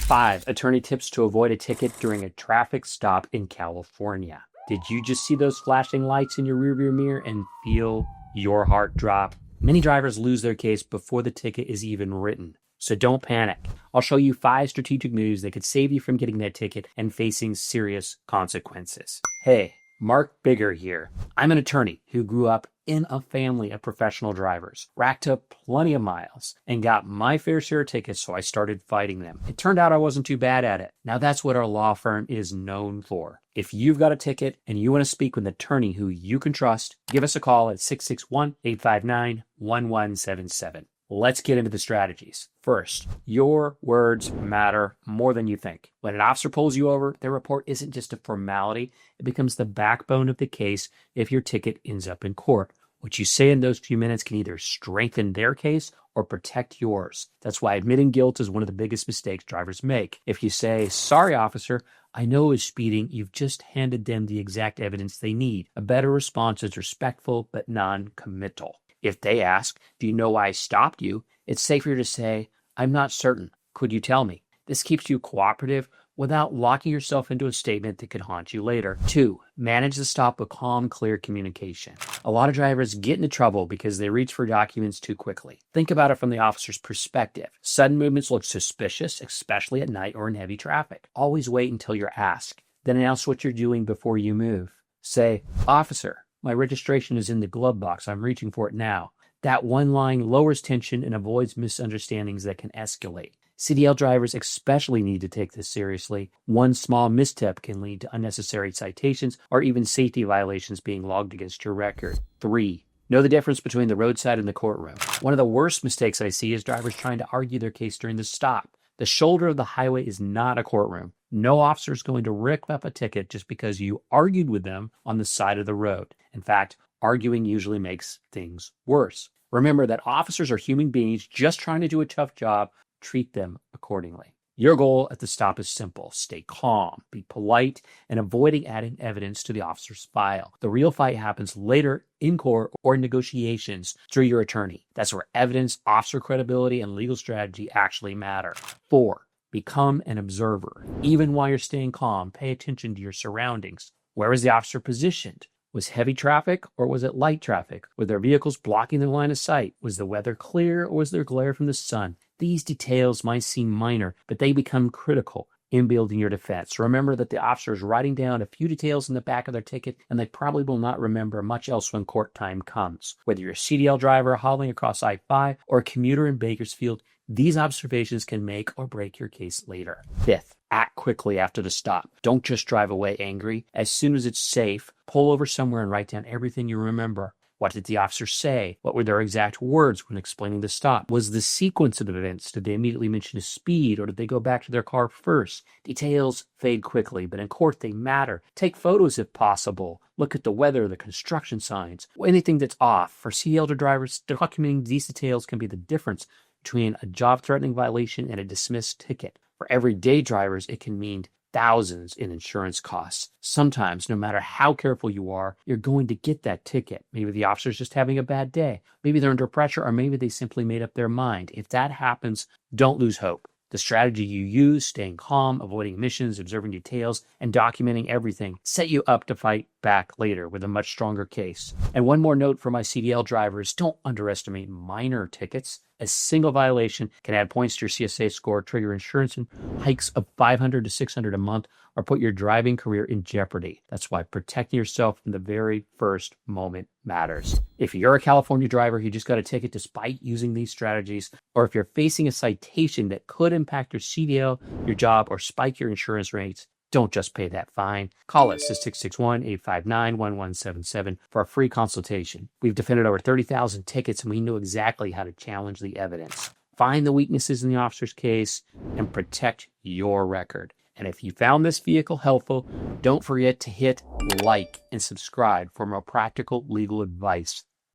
5 attorney tips to avoid a ticket during a traffic stop in California. Did you just see those flashing lights in your rearview mirror and feel your heart drop? Many drivers lose their case before the ticket is even written. So don't panic. I'll show you 5 strategic moves that could save you from getting that ticket and facing serious consequences. Hey, Mark Bigger here. I'm an attorney who grew up in a family of professional drivers, racked up plenty of miles, and got my fair share of tickets, so I started fighting them. It turned out I wasn't too bad at it. Now that's what our law firm is known for. If you've got a ticket and you want to speak with an attorney who you can trust, give us a call at 661-859-1177. Let's get into the strategies. First, your words matter more than you think. When an officer pulls you over, their report isn't just a formality. It becomes the backbone of the case if your ticket ends up in court. What you say in those few minutes can either strengthen their case or protect yours. That's why admitting guilt is one of the biggest mistakes drivers make. If you say, "Sorry, officer, I know it was speeding," you've just handed them the exact evidence they need. A better response is respectful but non-committal. If they ask, "Do you know why I stopped you?" it's safer to say, "I'm not certain. Could you tell me?" This keeps you cooperative without locking yourself into a statement that could haunt you later. 2, manage the stop with calm, clear communication. A lot of drivers get into trouble because they reach for documents too quickly. Think about it from the officer's perspective. Sudden movements look suspicious, especially at night or in heavy traffic. Always wait until you're asked. Then announce what you're doing before you move. Say, "Officer, my registration is in the glove box. I'm reaching for it now." That one line lowers tension and avoids misunderstandings that can escalate. CDL drivers especially need to take this seriously. One small misstep can lead to unnecessary citations or even safety violations being logged against your record. 3, know the difference between the roadside and the courtroom. One of the worst mistakes I see is drivers trying to argue their case during the stop. The shoulder of the highway is not a courtroom. No officer is going to rip up a ticket just because you argued with them on the side of the road. In fact, arguing usually makes things worse. Remember that officers are human beings just trying to do a tough job. Treat them accordingly. Your goal at the stop is simple. Stay calm, be polite, and avoiding adding evidence to the officer's file. The real fight happens later in court or in negotiations through your attorney. That's where evidence, officer credibility, and legal strategy actually matter. 4, become an observer. Even while you're staying calm, pay attention to your surroundings. Where is the officer positioned? Was heavy traffic or was it light traffic? Were there vehicles blocking their line of sight? Was the weather clear or was there glare from the sun? These details might seem minor, but they become critical in building your defense. Remember that the officer is writing down a few details in the back of their ticket, and they probably will not remember much else when court time comes. Whether you're a CDL driver hauling across I-5 or a commuter in Bakersfield, these observations can make or break your case later. 5th, act quickly after the stop. Don't just drive away angry. As soon as it's safe, pull over somewhere and write down everything you remember. What did the officer say? What were their exact words when explaining the stop? Was the sequence of events? Did they immediately mention speed or did they go back to their car first? Details fade quickly, but in court they matter. Take photos if possible. Look at the weather, the construction signs, anything that's off. For CDL drivers, documenting these details can be the difference between a job-threatening violation and a dismissed ticket. For everyday drivers, it can mean thousands in insurance costs. Sometimes, no matter how careful you are, you're going to get that ticket. Maybe the officer's just having a bad day. Maybe they're under pressure, or maybe they simply made up their mind. If that happens, don't lose hope. The strategy you use, staying calm, avoiding omissions, observing details, and documenting everything, set you up to fight back later with a much stronger case. And one more note for my CDL drivers, don't underestimate minor tickets. A single violation can add points to your CSA score, trigger insurance and hikes of $500 to $600 a month, or put your driving career in jeopardy. That's why protecting yourself from the very first moment matters. If you're a California driver who just got a ticket despite using these strategies, or if you're facing a citation that could impact your CDL, your job, or spike your insurance rates, don't just pay that fine. Call us at 661-859-1177 for a free consultation. We've defended over 30,000 tickets and we know exactly how to challenge the evidence. Find the weaknesses in the officer's case and protect your record. And if you found this vehicle helpful, don't forget to hit like and subscribe for more practical legal advice.